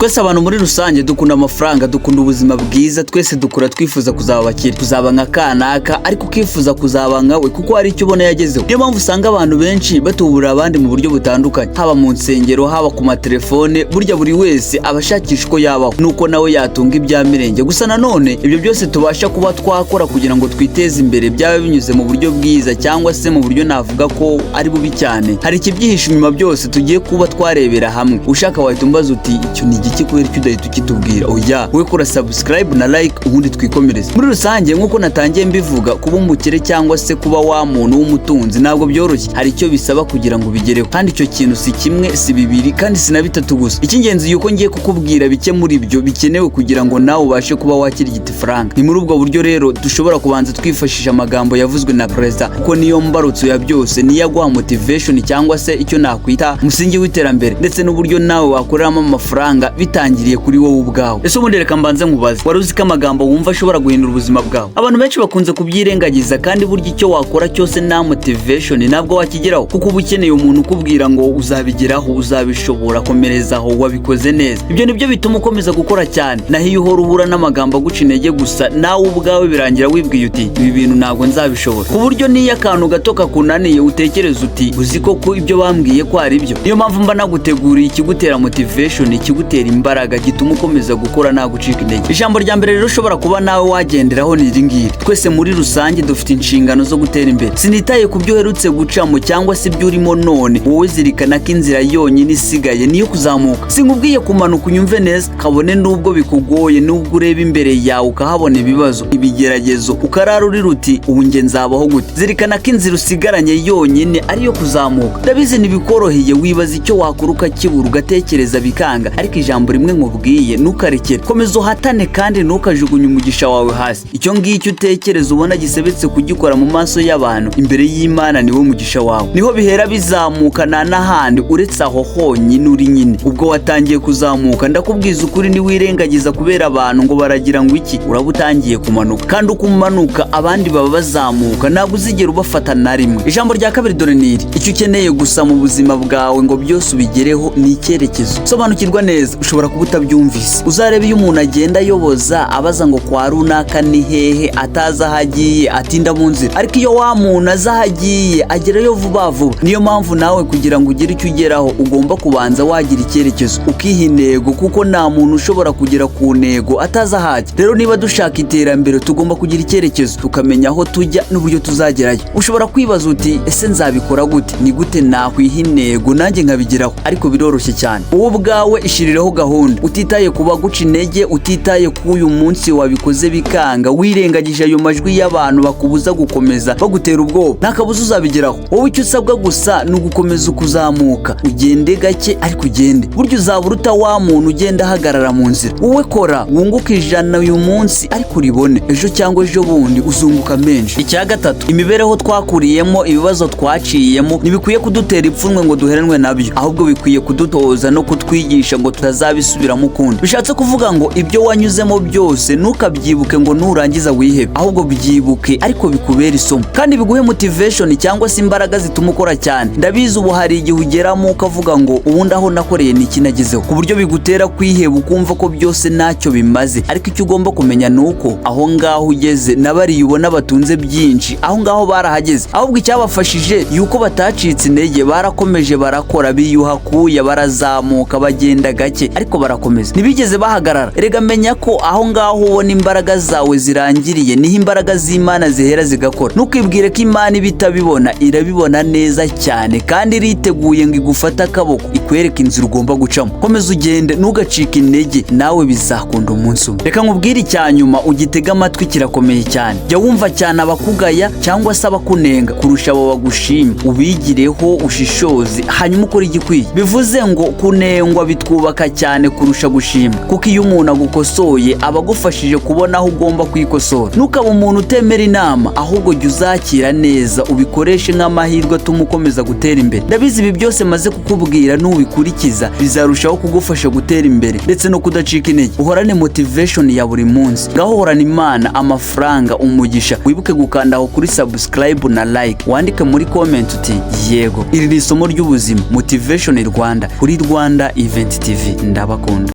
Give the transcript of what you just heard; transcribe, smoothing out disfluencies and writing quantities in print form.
Twese abantu muri rusange dukunda amafaranga, dukunda ubuzima bwiza, twese dukura twifuza kuzaba abakire, kuzaba nka kanaka, ariko ukifuza kuzaba nkawe kuko hari icyo ubona yagezeho. Niyo mpamvu usanga abantu benshi batubura abandi mu buryo butandukanye, haba mu nsengero, haba ku matelefone. Burya buri wese abashakisha uko yabaho nuko nawe yatunga ibya mirenge. Gusa nanone ibyo byose tubasha kuba twakora kugira ngo twiteze imbere, byaba binyuze mu buryo bwiza cyangwa se mu buryo navuga ko ari bubi cyane. Hari ikibyihishe inyuma byose tugiye kuba twarebera hamwe. Ushaka wahita umbaza uti icyo ni igiki kubera icyo udahita ukitubwira. Oya, we kora subscribe na like ubundi twikomereze. Muri rusange nk'uko natangiye mbivuga, kuba umukire cyangwa se kuba wa muntu w'umutunzi ntabwo byoroshye. Hari icyo bisaba kugira ngo bigereho, kandi icyo kintu si kimwe, si bibiri, kandi si na bitatu gusa. Icy'ingenzi yuko ngiye kukubwira bike muri byo bikenewe kugira ngo nawe ubashe kuba wakirigita ifaranga. Ni muri ubwo buryo rero dushobora kubanza twifashisha amagambo yavuzwe na perezida, kuko niyo mbarutso ya byose, niyo aguha motivation cyangwa se icyo nakwita umusingi w'iterambere, ndetse n'uburyo nawe wakoreramo amafaranga bitangiriye kuri wowe ubwawe. Ese ubundi reka mbanze nkubaze, wari uzi ko amagambo wumva ashobora guhindura ubuzima bwawe? Abantu benshi bakunze kubyirengagiza, kandi burya icyo wakora cyose nta motivation ntabwo wakigeraho, kuko uba ukeneye umuntu ukubwira ngo uzabigeraho, uzabishobora, komerezaho, wabikoze neza. Ibyo nibyo bituma ukomeza gukora cyane. Naho iyo uhora uhura n'amagambo aguca intege gusa, nawe ubwawe birangira wibwiye uti ibi bintu ntabwo nzabishobora, ku buryo niyo akantu gato kakunaniye utekereza uti uzi ko ibyo bambwiye ko ari byo. Niyo mpamvu mba naguteguriye ikigutera motivation, ikigutera imbaraga, gituma ukomeza gukora nta gucika intege. Ijambo rya mbere rero ushobora kuba nawe wagenderaho ni iri ngiri: twese muri rusange dufite inshingano zo gutera imbere. Sinitaye ku byo uherutse gucamo cyangwa se ibyo urimo none, wowe zirikana ko inzira yonyine isigaye niyo kuzamuka. Sinkubwiye kumanuka unyumve neza, kabone nubwo bikugoye, nubwo ureba imbere yawe ukahabona ibibazo, ibigeragezo, ukarara uri ruti ubu nge nzabaho gute. Zirikana ko inzira usigaranye yonyine ariyo kuzamuka. Ndabizi ntibikoroheye, wibaza icyo wakora ukakibura, ugatekereza bikanga, ariko ijambo rimwe nkubwiye, ntukarekere. Komeza uhatane kandi ntukajugunye umugisha wawe hasi. Icyo ngicyo utekereza ubona gisebetse kugikora mu maso y'abantu, imbere y'Imana niwo mugisha wawe. Niho bihera bizamuka nta n'ahandi uretse aho honyine uri nyine. Ubwo watangiye kuzamuka, ndakubwiza ukuri, niwirengagiza kubera abantu ngo baragira ngo iki, uraba utangiye kumanuka. Kandi uko umanuka abandi baba bazamuka, ntabwo uzigera ubafata na rimwe. Ijambo rya kabiri dore niri: icyo ukeneye gusa mu buzima bwawe ngo byose ubigereho ni icyerekezo. Sobanukirwa neza, ushobora kuba utabyumvise. Uzarebe iyo umuntu agenda ayoboza abaza ngo kwa runaka ni hehe, ataza aho agiye, atinda mu nzira. Ariko iyo wa muntu aza aho agiye agerayo vuba vuba. Niyo mpamvu nawe kugira ngo ugire icyo ugeraho ugomba kubanza wagira icyerekezo, ukiha intego, kuko nta muntu ushobora kugera ku ntego ataza aho ajya. Rero niba dushaka iterambere tugomba kugira icyerekezo, tukamenya aho tujya n'uburyo tuzagerayo. Ushobora kwibaza uti ese nzabikora gute? Ni gute nakwiha intego nanjye nkabigeraho? Ariko biroroshye cyane. Wowe ubwawe ishiriraho gahunda, utitaye kuba guca intege, utitaye ku uyu munsi wabikoze bikanga, wirengagije ayo majwi y'abantu bakubuza gukomeza, bagutera ubwoba. Nta kabuza uzabigeraho. Wowe icyo usabwa gusa ni ugukomeza ukuzamuka, ugende gake ariko ugende. Burya uzaba uruta wa muntu ugenda ahagarara mu nzira. Wowe kora wunguka 100 uyu munsi, ariko uribone ejo cyangwa ejo bundi uzunguka menshi. Icya gatatu, imibereho twakuriyemo, ibibazo twaciyemo ntibikwiye kudutera ipfunwe ngo duheranwe nabyo, ahubwo bikwiye kudutoza no kutwigisha ngo tutazabisubiramo ukundi. Bishatse kuvuga ngo ibyo wanyuzemo byose ntukabyibuke ngo nurangiza wihebe, ahubwo byibuke ariko bikubera isomo, kandi biguhe motivation cyangwa se imbaraga zituma ukora cyane. Ndabizi ubu hari igihe ugeramo ukavuga ngo ubundi aho nakoreye ni iki nagezeho, ku buryo bigutera kwiheba ukumva ko byose ntacyo bimaze. Ariko icyo ugomba kumenya ni uko aho ngaho ugeze n'abariya ubona batunze byinshi aho ngaho barahageze, ahubwo icyabafashije yuko batacitse intege, barakomeje barakora, biyuhakuye, barazamuka, bagenda gake ariko barakomeza, ntibigeze bahagarara. Erega menya ko aho ngaho ubona imbaraga zawe zirangiriye niho imbaraga z'Imana zihera zigakora. Ntukibwire ko Imana ibitabibona, irabibona neza cyane kandi iriteguye ngo igufate akaboko ikwereke inzira ugomba gucamo. Komeza ugende, ntugacike intege, nawe bizakunda umunsi umwe. Reka nkubwire icya nyuma ugitega amatwi, kirakomeye cyane. Jya wumva cyane abakugaya cyangwa se abakunenga kurusha abo bagushima, ubigireho, ushishoze, hanyuma ukora igikwiye. Bivuze ngo kunengwa bitwubaka cyane kurusha gushima, kuko iyo umuntu agukosoye aba agufashije kubona aho ugomba kwikosora. Ntukaba umuntu utemera inama, ahubwo jya uzakira neza, ubikoreshe nk'amahirwe atuma ukomeza gutera imbere. Ndabizi ibi byose maze kukubwira nubikurikiza bizarushaho kugufasha gutera imbere ndetse no kudacika intege. Uhorane motivation ya buri munsi, ngaho horana Imana, amafaranga, umugisha. Wibuke gukanda aho kuri subscribe na like, wandike muri comment uti yego. Iri ni isomo ry'ubuzima, Motivation Rwanda, kuri Rwanda Event TV. Ndabakunda.